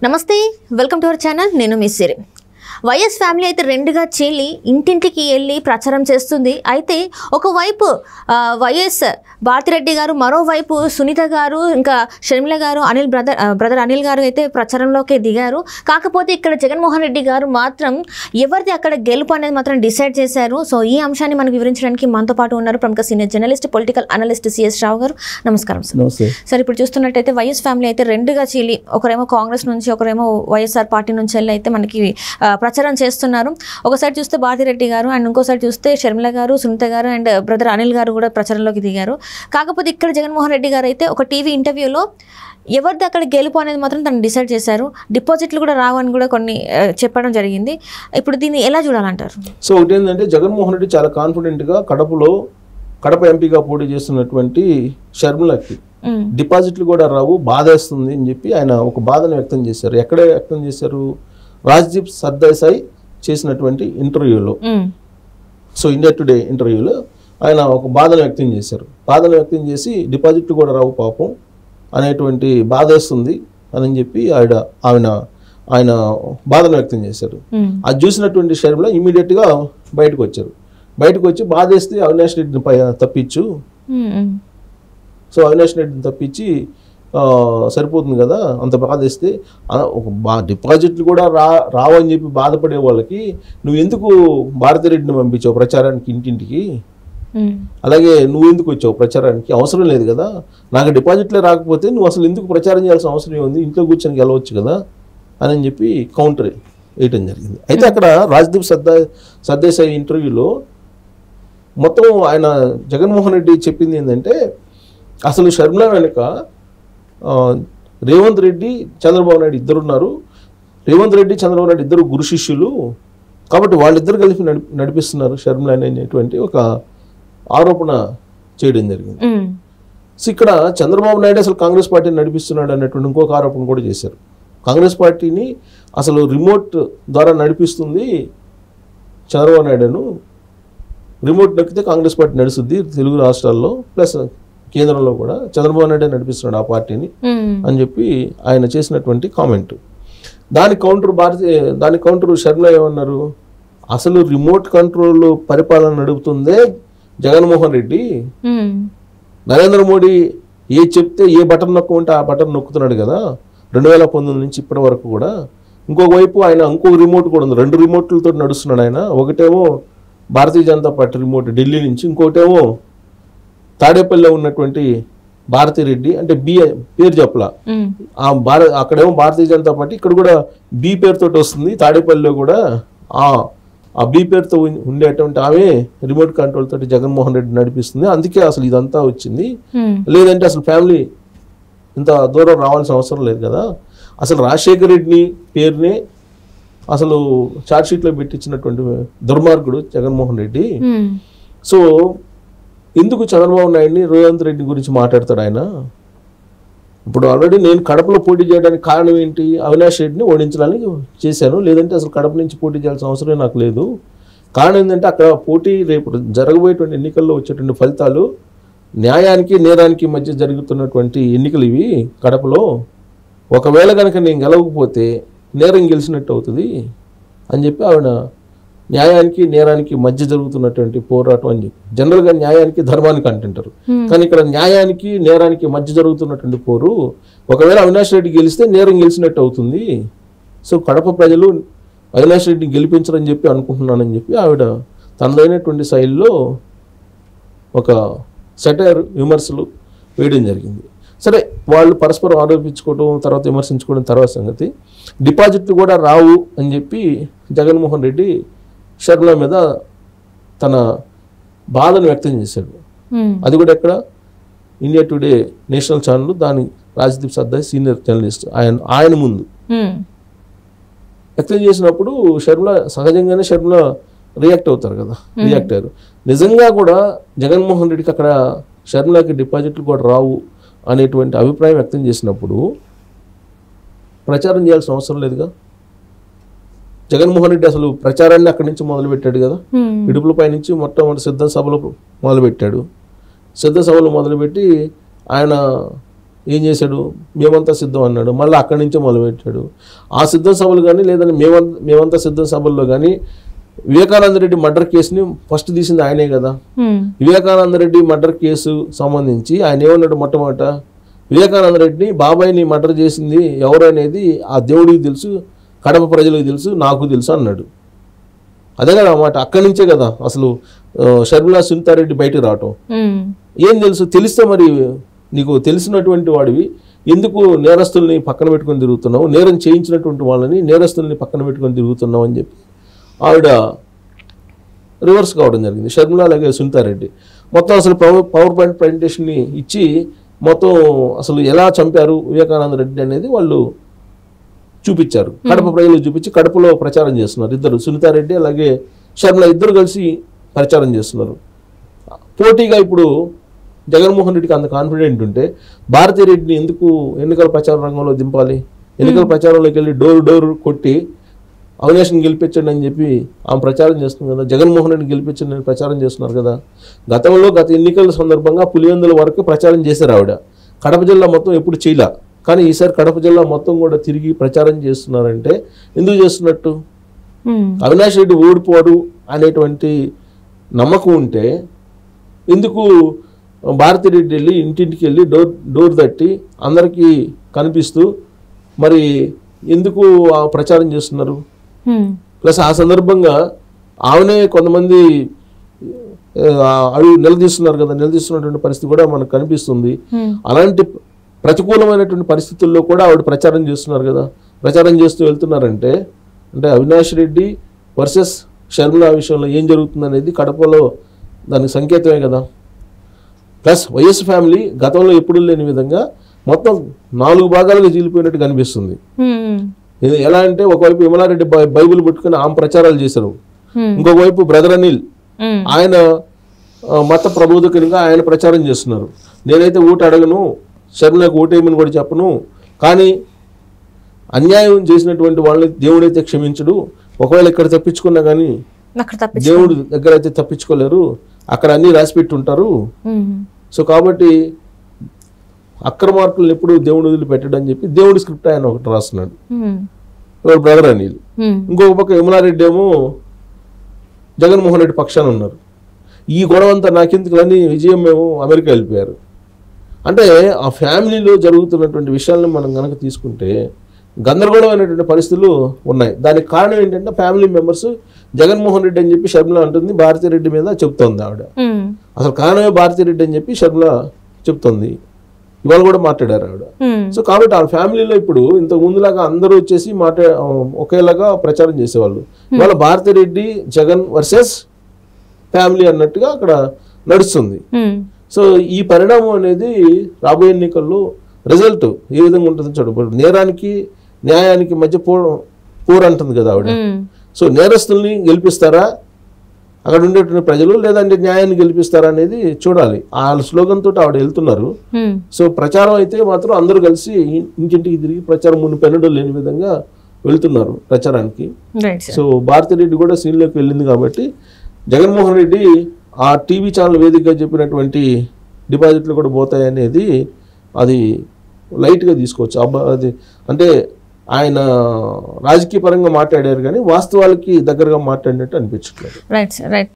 నమస్తే, welcome to our channel. నేను మీ సిరి. YS family అయితే రెండుగా చీలి ఇంటింటికి వెళ్ళి ప్రచారం చేస్తుంది. అయితే ఒకవైపు వైఎస్ భారతిరెడ్డి గారు, మరోవైపు సునీత గారు, ఇంకా షర్మిల గారు, బ్రదర్ అనిల్ గారు అయితే ప్రచారంలోకి దిగారు. కాకపోతే ఇక్కడ జగన్మోహన్ రెడ్డి గారు మాత్రం ఎవరిది అక్కడ గెలుపు అనేది మాత్రం డిసైడ్ చేశారు. సో ఈ అంశాన్ని మనకు వివరించడానికి మనతో పాటు ఉన్నారు ప్రముఖ senior journalist, political analyst CS Rao గారు. నమస్కారం సార్. ఇప్పుడు చూస్తున్నట్టయితే వైఎస్ ఫ్యామిలీ అయితే రెండుగా చీలి, ఒకరేమో కాంగ్రెస్ నుంచి, ఒకరేమో వైఎస్ఆర్ పార్టీ నుంచి వెళ్ళి అయితే మనకి ప్రచారం చేస్తున్నారు. ఒకసారి చూస్తే భారతిరెడ్డి గారు అండ్ ఇంకోసారి చూస్తే షర్మిల గారు, సునీత గారు అండ్ బ్రదర్ అనిల్ గారు కూడా ప్రచారంలోకి దిగారు. కాకపోతే ఇక్కడ జగన్మోహన్ రెడ్డి గారు అయితే ఒక టీవీ ఇంటర్వ్యూలో ఎవరిది అక్కడ గెలుపు అనేది మాత్రం తను డిసైడ్ చేశారు. డిపాజిట్లు కూడా రావని కూడా కొన్ని చెప్పడం జరిగింది. ఇప్పుడు దీన్ని ఎలా చూడాలంటారు? సో ఒకటి ఏంటంటే, జగన్మోహన్ రెడ్డి చాలా కాన్ఫిడెంట్గా కడప ఎంపీగా పోటీ చేస్తున్నటువంటి షర్మిలకి డిపాజిట్లు కూడా రావు, బాధేస్తుంది అని చెప్పి ఆయన ఒక బాధను వ్యక్తం చేశారు. ఎక్కడ వ్యక్తం చేశారు? రాజ్దీప్ సర్దేశాయ్ చేసినటువంటి ఇంటర్వ్యూలో, సో ఇండియా టుడే ఇంటర్వ్యూలో ఆయన ఒక బాధను వ్యక్తం చేశారు. బాధను వ్యక్తం చేసి డిపాజిట్లు కూడా రావు పాపం అనేటువంటి బాధేస్తుంది అని చెప్పి ఆయన బాధను వ్యక్తం చేశారు. అది చూసినటువంటి షర్మిల ఇమీడియట్గా బయటకు వచ్చారు. బయటకు వచ్చి బాధేస్తే అవినాష్ రెడ్డిని తప్పించు, సో అవినాష్ రెడ్డిని తప్పించి సరిపోతుంది కదా, అంత బాధేస్తే ఒక డిపాజిట్లు కూడా రావని చెప్పి బాధపడే వాళ్ళకి నువ్వు ఎందుకు భారతిరెడ్డిని పంపించావు ప్రచారానికి ఇంటింటికి? అలాగే నువ్వు ఎందుకు వచ్చావు ప్రచారానికి? అవసరం లేదు కదా, నాకు డిపాజిట్లే రాకపోతే నువ్వు అసలు ఎందుకు ప్రచారం చేయాల్సిన అవసరం ఉంది, ఇంట్లో కూర్చొని గెలవచ్చు కదా అని చెప్పి కౌంటర్ వేయటం జరిగింది. అయితే అక్కడ రాజ్దీప్ సర్దేశాయ్ ఇంటర్వ్యూలో మొత్తం ఆయన జగన్మోహన్ రెడ్డి చెప్పింది ఏంటంటే, అసలు షర్మిల వెనుక రేవంత్ రెడ్డి, చంద్రబాబు నాయుడు ఇద్దరున్నారు. రేవంత్ రెడ్డి, చంద్రబాబు నాయుడు ఇద్దరు గురు శిష్యులు కాబట్టి వాళ్ళిద్దరు కలిపి నడిపిస్తున్నారు షర్మిల అనేటువంటి ఒక ఆరోపణ చేయడం జరిగింది. సో ఇక్కడ చంద్రబాబు నాయుడు అసలు కాంగ్రెస్ పార్టీని నడిపిస్తున్నాడు అనేటువంటి ఇంకొక ఆరోపణ కూడా చేశారు. కాంగ్రెస్ పార్టీని అసలు రిమోట్ ద్వారా నడిపిస్తుంది చంద్రబాబు నాయుడును, రిమోట్ నొక్కితే కాంగ్రెస్ పార్టీ నడుస్తుంది తెలుగు రాష్ట్రాల్లో ప్లస్ కేంద్రంలో కూడా చంద్రబాబు నాయుడు నడిపిస్తున్నాడు ఆ పార్టీని అని చెప్పి ఆయన చేసినటువంటి కామెంట్. దాని కౌంటర్ షర్మిల ఏమన్నారు? అసలు రిమోట్ కంట్రోల్ పరిపాలన నడుపుతుందే జగన్మోహన్ రెడ్డి. నరేంద్ర మోడీ ఏ చెప్తే ఏ బటన్ నొక్కుంటే ఆ బటన్ నొక్కుతున్నాడు కదా 2019 నుంచి ఇప్పటి వరకు కూడా. ఇంకొక వైపు ఆయన ఇంకొక రిమోట్ కూడా ఉంది, 2 రిమోట్లతో నడుస్తున్నాడు ఆయన. ఒకటేమో భారతీయ జనతా పార్టీ రిమోట్ ఢిల్లీ నుంచి, ఇంకోటేమో తాడేపల్లిలో ఉన్నటువంటి భారతిరెడ్డి, అంటే పేరు చెప్పలా, అక్కడేమో భారతీయ జనతా పార్టీ, ఇక్కడ కూడా బి పేరుతో వస్తుంది. తాడేపల్లిలో కూడా ఆ బి పేరుతో ఉండేటువంటి ఆమె రిమోట్ కంట్రోల్ తోటి జగన్మోహన్ రెడ్డి నడిపిస్తుంది. అందుకే అసలు ఇదంతా వచ్చింది. లేదంటే అసలు ఫ్యామిలీ ఇంత దూరం రావాల్సిన అవసరం లేదు కదా. అసలు రాజశేఖర రెడ్డిని పేరునే అసలు ఛార్జ్షీట్లో పెట్టించినటువంటి దుర్మార్గుడు జగన్మోహన్ రెడ్డి. సో ఎందుకు చంద్రబాబు నాయుడిని, రేవంత్ రెడ్డి గురించి మాట్లాడతాడు ఆయన? ఇప్పుడు ఆల్రెడీ నేను కడపలో పోటీ చేయడానికి కారణం ఏంటి? అవినాష్ రెడ్డిని ఓడించడానికి చేశాను, లేదంటే అసలు కడప నుంచి పోటీ చేయాల్సిన అవసరం నాకు లేదు. కారణం ఏంటంటే అక్కడ రేపు జరగబోయేటువంటి ఎన్నికల్లో వచ్చేటువంటి ఫలితాలు న్యాయానికి నేరానికి మధ్య జరుగుతున్నటువంటి ఎన్నికలు ఇవి కడపలో. ఒకవేళ కనుక నేను గెలవకపోతే నేరం గెలిచినట్టు అవుతుంది అని చెప్పి ఆవిడ న్యాయానికి నేరానికి మధ్య జరుగుతున్నటువంటి పోరాటం అని చెప్పి, జనరల్గా న్యాయానికి ధర్మానికి అంటుంటారు, కానీ ఇక్కడ న్యాయానికి నేరానికి మధ్య జరుగుతున్నటువంటి పోరు. ఒకవేళ అవినాష్ రెడ్డి గెలిస్తే నేరం గెలిచినట్టు అవుతుంది. సో కడప ప్రజలు అవినాష్ రెడ్డిని గెలిపించరని చెప్పి అనుకుంటున్నానని చెప్పి ఆవిడ తనదైనటువంటి శైలిలో ఒక సెటైర్ విమర్శలు వేయడం జరిగింది. సరే, వాళ్ళు పరస్పరం ఆరోపించుకోవడం, తర్వాత విమర్శించుకోవడం తర్వాత సంగతి. డిపాజిట్లు కూడా రావు అని చెప్పి జగన్మోహన్ రెడ్డి షర్మిల మీద తన బాధను వ్యక్తం చేశాడు. అది కూడా ఎక్కడ? ఇండియా టుడే నేషనల్ ఛానల్, దాని రాజ్దీప్ సర్దేశాయ్ సీనియర్ జర్నలిస్ట్ ఆయన ముందు వ్యక్తం చేసినప్పుడు సహజంగానే షర్మిల రియాక్ట్ అవుతారు కదా, రియాక్ట్ అయ్యారు. నిజంగా కూడా జగన్మోహన్ రెడ్డికి అక్కడ షర్మిలకి డిపాజిట్లు కూడా రావు అనేటువంటి అభిప్రాయం వ్యక్తం చేసినప్పుడు ప్రచారం చేయాల్సిన అవసరం లేదుగా. జగన్మోహన్ రెడ్డి అసలు ప్రచారాన్ని అక్కడి నుంచి మొదలుపెట్టాడు కదా, ఇడుపులపై నుంచి మొట్టమొదటి సిద్ధ సభలు మొదలుపెట్టాడు. సిద్ధ సభలు మొదలుపెట్టి ఆయన ఏం చేశాడు, మేమంతా సిద్ధం అన్నాడు. మళ్ళీ అక్కడి నుంచే మొదలుపెట్టాడు. ఆ సిద్ధం సభలు కానీ లేదంటే మేమంతా సిద్ధం సభల్లో కానీ వివేకానంద రెడ్డి మర్డర్ కేసుని ఫస్ట్ తీసింది ఆయనే కదా. వివేకానంద రెడ్డి మర్డర్ కేసు సంబంధించి ఆయన ఏమన్నాడు, మొట్టమొదట వివేకానంద రెడ్డిని బాబాయ్ని మర్డర్ చేసింది ఎవరు అనేది ఆ దేవుడికి తెలుసు, కడప ప్రజలకు తెలుసు, నాకు తెలుసు అన్నాడు. అదే కదా అన్నమాట. అక్కడి నుంచే కదా అసలు షర్మిలా సునీతారెడ్డి బయటకు రావటం. ఏం తెలుసు, తెలిస్తే మరి నీకు తెలిసినటువంటి వాడివి ఎందుకు నేరస్తుల్ని పక్కన పెట్టుకొని తిరుగుతున్నావు, నేరం చేయించినటువంటి వాళ్ళని నేరస్తుల్ని పక్కన పెట్టుకొని తిరుగుతున్నావు అని చెప్పి ఆవిడ రివర్స్ కావడం జరిగింది. షర్మిల అలాగే సునీతారెడ్డి మొత్తం అసలు పవర్ పాయింట్ ప్రజెంటేషన్ని ఇచ్చి మొత్తం అసలు ఎలా చంపారు వివేకానంద రెడ్డి అనేది వాళ్ళు చూపించారు. కడప ప్రజలు చూపించి కడపలో ప్రచారం చేస్తున్నారు ఇద్దరు, సునీతారెడ్డి అలాగే షర్మిల ఇద్దరు కలిసి ప్రచారం చేస్తున్నారు. పోటీగా ఇప్పుడు జగన్మోహన్ రెడ్డికి అంత కాన్ఫిడెంట్ ఉంటే భారతీ రెడ్డిని ఎందుకు ఎన్నికల ప్రచార రంగంలో దింపాలి? ఎన్నికల ప్రచారంలోకి వెళ్ళి డోర్ కొట్టి అవినాష్ని గెలిపించండి అని చెప్పి ఆమె ప్రచారం చేస్తుంది కదా. జగన్మోహన్ రెడ్డిని గెలిపించండి అని ప్రచారం చేస్తున్నారు కదా. గత ఎన్నికల సందర్భంగా పులివెందుల వరకు ప్రచారం చేశారు ఆవిడ. కడప జిల్లా మొత్తం ఎప్పుడు చేయలే, కానీ ఈసారి కడప జిల్లా మొత్తం కూడా తిరిగి ప్రచారం చేస్తున్నారంటే ఎందుకు చేస్తున్నట్టు? అవినాష్ రెడ్డి ఓడిపోడు అనేటువంటి నమ్మకం ఉంటే ఎందుకు భారతీ రెడ్డి వెళ్ళి ఇంటింటికి వెళ్ళి డోర్ తట్టి అందరికీ కనిపిస్తూ మరి ఎందుకు ప్రచారం చేస్తున్నారు? ప్లస్ ఆ సందర్భంగా ఆమెనే కొంతమంది అవి నిలదీస్తున్నారు కదా, నిలదీస్తున్నటువంటి పరిస్థితి కూడా మనకు కనిపిస్తుంది. అలాంటి ప్రతికూలమైనటువంటి పరిస్థితుల్లో కూడా ఆవిడ ప్రచారం చేస్తున్నారు కదా. ప్రచారం చేస్తూ వెళ్తున్నారంటే అంటే అవినాష్ రెడ్డి వర్సెస్ షర్మిల విషయంలో ఏం జరుగుతుంది అనేది కడపలో దానికి సంకేతమే కదా. ప్లస్ వైఎస్ ఫ్యామిలీ గతంలో ఎప్పుడు లేని విధంగా మొత్తం 4 భాగాలుగా చీలిపోయినట్టు కనిపిస్తుంది. ఎలా అంటే ఒకవైపు విమలారెడ్డి బైబిల్ పెట్టుకుని ఆమె ప్రచారాలు చేశారు, ఇంకొక వైపు బ్రదర్ అనిల్ ఆయన మత ప్రబోధకునిగా ఆయన ప్రచారం చేస్తున్నారు. నేనైతే ఓటు అడగను, షర్మిలకు ఓటేయమని కూడా చెప్పను, కానీ అన్యాయం చేసినటువంటి వాళ్ళని దేవుడైతే క్షమించడు, ఒకవేళ ఇక్కడ తప్పించుకున్నా కానీ దేవుడు దగ్గర అయితే తప్పించుకోలేరు, అక్కడ అన్ని రాసిపెట్టి ఉంటారు. సో కాబట్టి అక్రమార్కులను ఎప్పుడు దేవుడు వదిలిపెట్టడు అని చెప్పి దేవుడి స్క్రిప్ట్ ఆయన ఒకటి రాస్తున్నాడు బ్రదర్ అనిల్. ఇంకొక పక్క విమలారెడ్డి ఏమో జగన్మోహన్ రెడ్డి పక్షాన ఉన్నారు. ఈ గొడవ అంతా నాకెందుకులని విజయం మేము అమెరికా వెళ్ళిపోయారు. అంటే ఆ ఫ్యామిలీలో జరుగుతున్నటువంటి విషయాలను మనం కనుక తీసుకుంటే గందరగోళమైనటువంటి పరిస్థితులు ఉన్నాయి. దానికి కారణం ఏంటంటే ఫ్యామిలీ మెంబర్స్ జగన్మోహన్ రెడ్డి అని చెప్పి షర్మిల అంటుంది, భారతీ రెడ్డి మీద చెప్తోంది ఆవిడ. అసలు కారణమే భారతీ రెడ్డి అని చెప్పి షర్మిల చెప్తోంది. ఇవాళ కూడా మాట్లాడారు ఆవిడ. సో కాబట్టి ఆ ఫ్యామిలీలో ఇప్పుడు ఇంతకు ముందులాగా అందరూ వచ్చేసి ఒకేలాగా ప్రచారం చేసేవాళ్ళు. ఇవాళ భారతీ రెడ్డి జగన్ వర్సెస్ ఫ్యామిలీ అన్నట్టుగా అక్కడ నడుస్తుంది. సో ఈ పరిణామం అనేది రాబోయే ఎన్నికల్లో రిజల్ట్ ఏ విధంగా ఉంటుందో చూడ. నేరానికి న్యాయానికి మధ్య పోర్ అంటుంది కదా ఆవిడ. సో నేరస్తుల్ని గెలిపిస్తారా అక్కడ ఉండేటువంటి ప్రజలు, లేదంటే న్యాయాన్ని గెలిపిస్తారా అనేది చూడాలి. ఆ స్లోగన్ తోటి ఆవిడ వెళ్తున్నారు. సో ప్రచారం అయితే మాత్రం అందరూ కలిసి ఇంటింటికి తిరిగి ప్రచారం మునిపెన్నడూ లేని విధంగా వెళ్తున్నారు ప్రచారానికి. సో భారతీ రెడ్డి కూడా సీన్లోకి వెళ్ళింది కాబట్టి జగన్మోహన్ రెడ్డి ఆ టీవీ ఛానల్ వేదికగా చెప్పినటువంటి డిపాజిట్లు కూడా పోతాయి అనేది అది లైట్గా తీసుకోవచ్చు. అది అంటే ఆయన రాజకీయ పరంగా మాట్లాడారు కానీ వాస్తవాలకి దగ్గరగా మాట్లాడినట్టు అనిపించట్లేదు. Right sir, right.